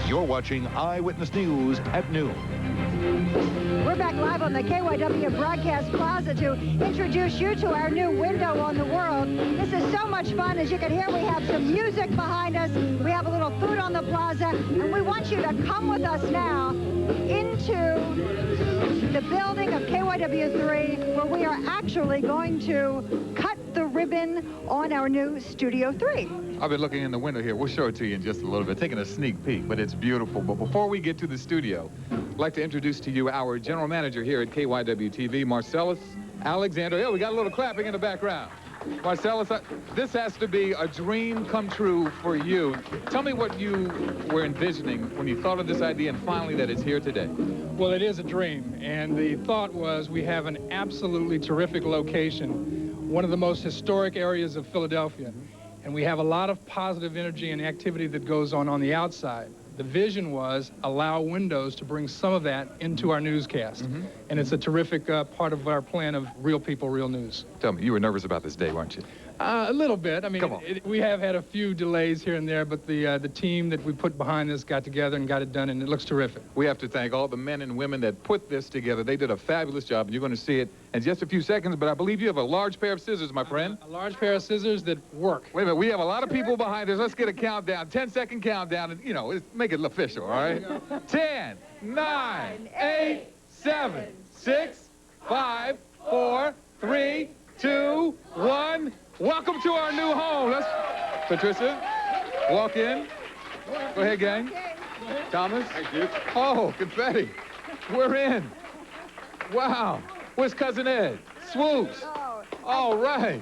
You're watching Eyewitness News at noon. We're back live on the KYW Broadcast Plaza to introduce you to our new window on the world. This is so much fun. As you can hear, we have some music behind us. We have a little food on the plaza. And we want you to come with us now into the building of KYW3, where we are actually going to cut the ribbon on our new Studio 3. I've been looking in the window here. We'll show it to you in just a little bit, taking a sneak peek, but it's beautiful. But before we get to the studio, I'd like to introduce to you our general manager here at KYW-TV, Marcellus Alexander. Yeah, we got a little clapping in the background. Marcellus, this has to be a dream come true for you. Tell me what you were envisioning when you thought of this idea and finally that it's here today. Well, it is a dream, and the thought was we have an absolutely terrific location, one of the most historic areas of Philadelphia, and we have a lot of positive energy and activity that goes on the outside. The vision was allow windows to bring some of that into our newscast. And it's a terrific part of our plan of Real People, Real News. Tell me, you were nervous about this day, weren't you? A little bit. I mean, Come on. We have had a few delays here and there, but the team that we put behind this got together and got it done, and it looks terrific. We have to thank all the men and women that put this together. They did a fabulous job, and you're going to see it in just a few seconds, but I believe you have a large pair of scissors, my friend. A large pair of scissors that work. Wait a minute, we have a lot of people behind us. Let's get a countdown, 10-second countdown, and, you know, make it official, all right? 10, 9, 8, 7, 6, 5, 4, 3, 2, 1. Welcome to our new home. Patricia, walk in. Go ahead, gang. Thomas. Thank you. Oh, confetti. We're in. Wow. Where's Cousin Ed? Swoops. All right.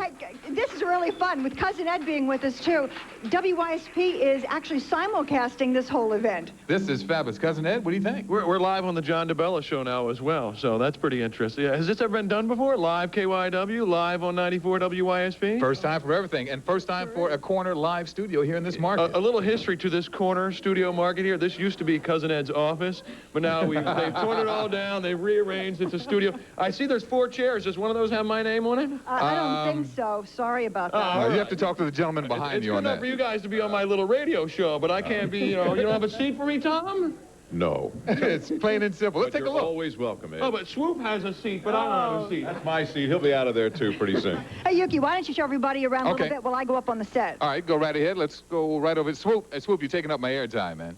This is really fun, with Cousin Ed being with us, too. WYSP is actually simulcasting this whole event. This is fabulous. Cousin Ed, what do you think? We're live on the John DeBella show now as well, so that's pretty interesting. Yeah, has this ever been done before? Live KYW, live on 94 WYSP? First time for everything, and first time for a corner live studio here in this market. A little history to this corner studio market here. This used to be Cousin Ed's office, but now they've torn it all down. They've rearranged. It's a studio. I see there's 4 chairs. Does one of those have my name on it? I don't think so. Sorry about that. You have to talk to the gentleman behind you on that. It's good enough for you guys to be on my little radio show, but I can't be, you don't have a seat for me, Tom? No. It's plain and simple. Let's take a look. Always welcome, Ed. Oh, but Swoop has a seat, but I don't have a seat. That's my seat. He'll be out of there, too, pretty soon. Hey, Yuki, why don't you show everybody around a little Okay. bit while I go up on the set? All right, go right ahead. Let's go right over. Swoop. Hey, Swoop, you're taking up my airtime, man.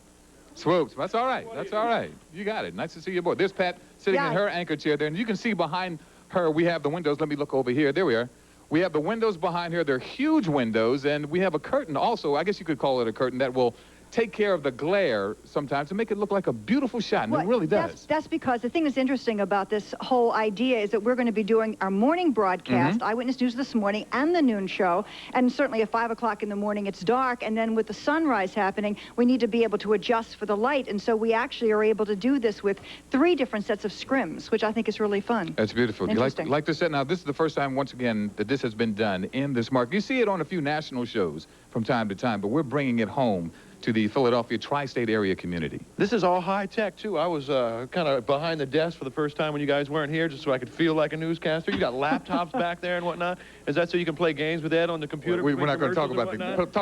Swoops. That's all right. That's all right. You got it. Nice to see you aboard. There's Pat sitting in her anchor chair there, and you can see behind her we have the windows. Let me look over here. There we are. We have the windows behind here. They're huge windows, and we have a curtain also. I guess you could call it a curtain that will take care of the glare sometimes to make it look like a beautiful shot, and it really does. That's because the thing that's interesting about this whole idea is that we're going to be doing our morning broadcast, Eyewitness News this morning, and the noon show, and certainly at 5 o'clock in the morning it's dark, and then with the sunrise happening, we need to be able to adjust for the light, and so we actually are able to do this with 3 different sets of scrims, which I think is really fun. That's beautiful. You Interesting. like this set? Now, this is the first time, once again, that this has been done in this market. You see it on a few national shows from time to time, but we're bringing it home to the Philadelphia tri-state area community. This is all high-tech, too. I was kind of behind the desk for the first time when you guys weren't here, just so I could feel like a newscaster. You got laptops back there and whatnot. Is that so you can play games with Ed on the computer? We're not going to talk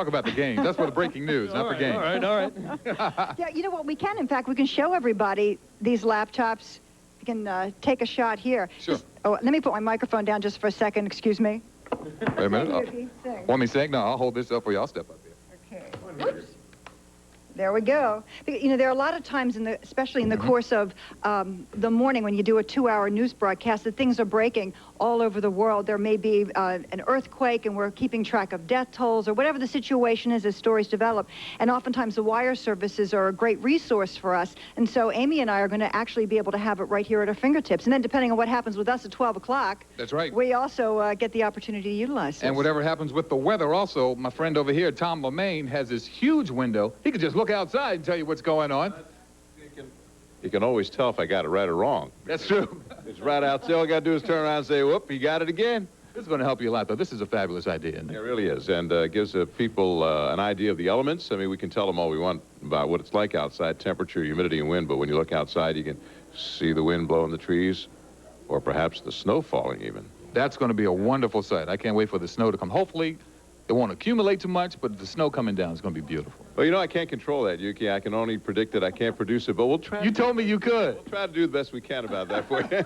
about the games. That's for the breaking news, not for games. All right. Yeah, you know what, we can, in fact, we can show everybody these laptops. We can take a shot here. Sure. Let me put my microphone down just for a second, excuse me. Wait a minute. Want me to sing? No, I'll hold this up for you. I'll step up here. Okay. Oops. There we go. You know, there are a lot of times, especially in the course of the morning when you do a 2-hour news broadcast, that things are breaking all over the world. There may be an earthquake, and we're keeping track of death tolls, or whatever the situation is as stories develop. And oftentimes the wire services are a great resource for us. And so Amy and I are going to actually be able to have it right here at our fingertips. And then depending on what happens with us at 12 o'clock, that's right, we also get the opportunity to utilize this. And whatever happens with the weather also, my friend over here, Tom LeMaine, has this huge window. He could just look outside and tell you what's going on. You can always tell if I got it right or wrong. That's true. It's right out there. All I got to do is turn around and say, whoop, you got it again. This is going to help you a lot, though. This is a fabulous idea, isn't it? It really is, and gives people an idea of the elements. I mean, we can tell them all we want about what it's like outside, temperature, humidity, and wind, but when you look outside, you can see the wind blowing the trees, or perhaps the snow falling even. That's going to be a wonderful sight. I can't wait for the snow to come. Hopefully, It won't accumulate too much, but the snow coming down is going to be beautiful. Well, you know, I can't control that, Yuki. I can only predict it. I can't produce it, but we'll try. You told me you could. We'll try to do the best we can about that for you.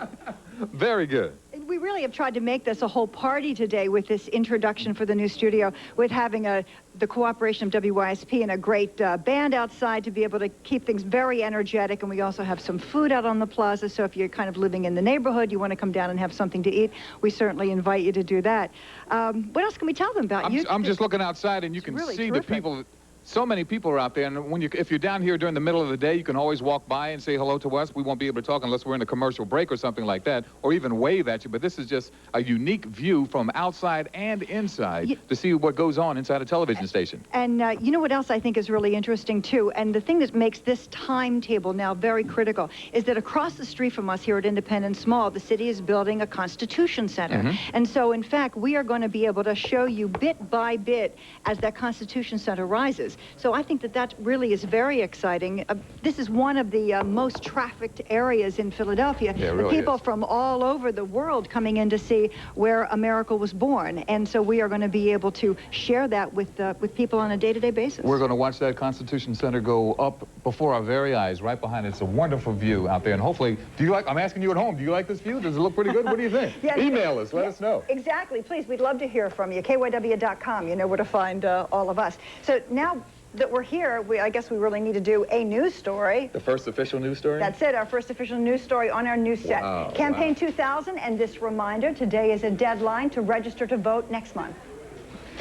Very good. We really have tried to make this a whole party today with this introduction for the new studio, with having the cooperation of WYSP and a great band outside to be able to keep things very energetic. And we also have some food out on the plaza, so if you're kind of living in the neighborhood, you want to come down and have something to eat, we certainly invite you to do that. What else can we tell them about? I'm just looking outside, and you can really see terrific. the people. So many people are out there, and if you're down here during the middle of the day, you can always walk by and say hello to us. We won't be able to talk unless we're in a commercial break or something like that, or even wave at you. But this is just a unique view from outside and inside to see what goes on inside a television station. And you know what else I think is really interesting, too? And the thing that makes this timetable now very critical is that across the street from us here at Independence Mall, the city is building a Constitution Center. And so, in fact, we are going to be able to show you bit by bit as that Constitution Center rises. So I think that that really is very exciting. This is one of the most trafficked areas in Philadelphia. Yeah, it really people is. from all over the world coming in to see where America was born. And so we are going to be able to share that with people on a day-to-day basis. We're going to watch that Constitution Center go up before our very eyes, right behind it. It's a wonderful view out there. And hopefully, I'm asking you at home, do you like this view? Does it look pretty good? What do you think? Email us. Let us know. Exactly. Please, we'd love to hear from you. KYW.com. You know where to find all of us. So now that we're here, I guess we really need to do a news story. The first official news story? That's it, our first official news story on our news set. Wow, Campaign 2000, and this reminder, today is a deadline to register to vote next month.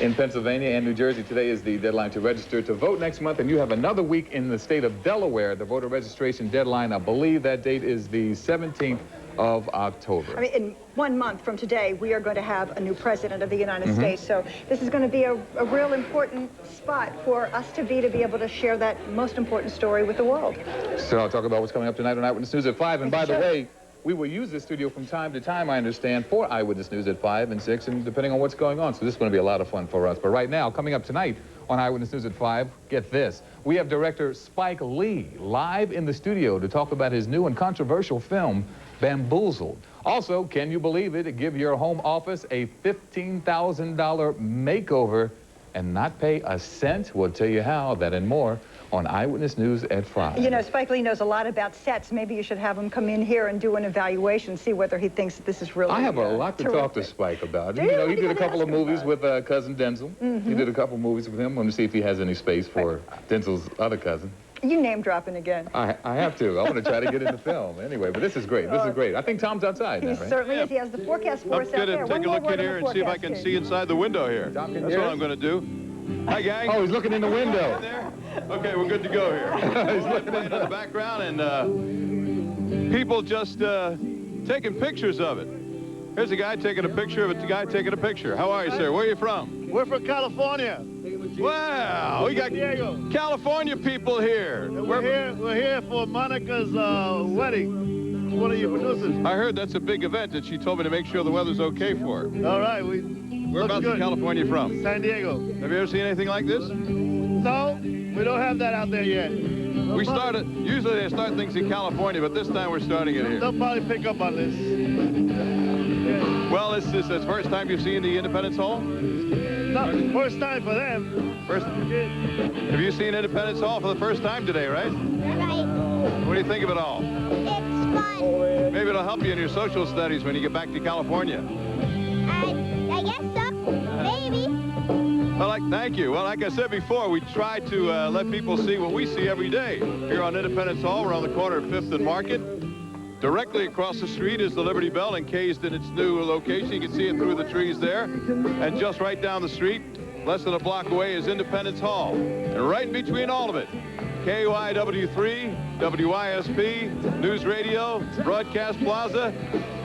In Pennsylvania and New Jersey, today is the deadline to register to vote next month, and you have another week in the state of Delaware. The voter registration deadline, I believe that date is the 17th of October. I mean, in 1 month from today, we are going to have a new president of the United States. So this is going to be a real important spot for us to be able to share that most important story with the world. So I'll talk about what's coming up tonight on Eyewitness News at 5. And by the way, we will use this studio from time to time, I understand, for Eyewitness News at 5 and 6, and depending on what's going on. So this is going to be a lot of fun for us. But right now, coming up tonight on Eyewitness News at 5, get this. We have director Spike Lee live in the studio to talk about his new and controversial film, Bamboozled. Also, can you believe it? Give your home office a $15,000 makeover and not pay a cent. We'll tell you how, that and more on Eyewitness News at 5. You know, Spike Lee knows a lot about sets. Maybe you should have him come in here and do an evaluation, see whether he thinks that this is really I have a lot to talk to Spike about. You know, he did a couple of movies with Cousin Denzel. He did a couple of movies with him. I want to see if he has any space for Denzel's other cousin. You name dropping again. I have to. I want to try to get into film. Anyway, but this is great. This is great. I think Tom's outside now, He right? certainly is. He has the forecast for us out there. Take a look in here and see if I can see inside the window here. Tom, That's what I'm going to do. Hi, gang. Oh, he's looking in the window. There? Okay, we're good to go here. He's looking in the background, and people just taking pictures of it. Here's a guy taking a picture of it. The guy taking a picture. How are you, sir? Where are you from? We're from California. Wow, we got California people here. We're here for Monica's wedding. One of your producers. I heard that's a big event, and she told me to make sure the weather's okay for her. All right, Whereabouts in California from? San Diego. Have you ever seen anything like this? No, we don't have that out there yet. Usually they start things in California, but this time we're starting it here. They'll probably pick up on this. Well, this is the first time you've seen the Independence Hall? No, first time for them. Have you seen Independence Hall for the first time today, right? Right. What do you think of it all? It's fun. Maybe it'll help you in your social studies when you get back to California. I guess so. Maybe. Well, thank you. Well, like I said before, we try to let people see what we see every day. Here on Independence Hall, we're on the corner of 5th and Market. Directly across the street is the Liberty Bell, encased in its new location. You can see it through the trees there. And just right down the street, less than a block away, is Independence Hall. And right in between all of it, KYW3, WYSP, News Radio, Broadcast Plaza.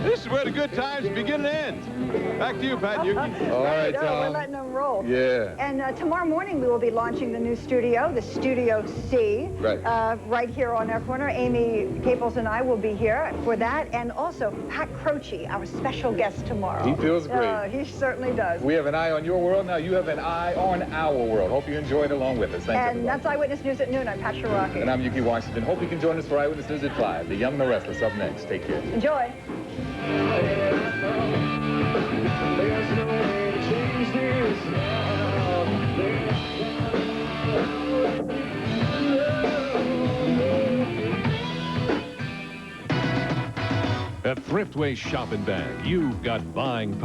This is where the good times begin and end. Back to you, Pat and Yuki. All right, We're Tom. letting them roll. Yeah. And tomorrow morning we will be launching the new studio, the Studio C, right here on our corner. Amy Caples and I will be here for that, and also Pat Croce, our special guest tomorrow. He feels great. He certainly does. We have an eye on your world. Now you have an eye on our world. Hope you enjoyed along with us. Thanks, And everyone. that's Eyewitness News at noon. I'm Pat Shiraki. And I'm Yuki Washington. Hope you can join us for Eyewitness News at 5. The Young and the Restless up next. Take care. Enjoy. There's no way to change this. At Thriftway Shop and Bag, you've got buying power.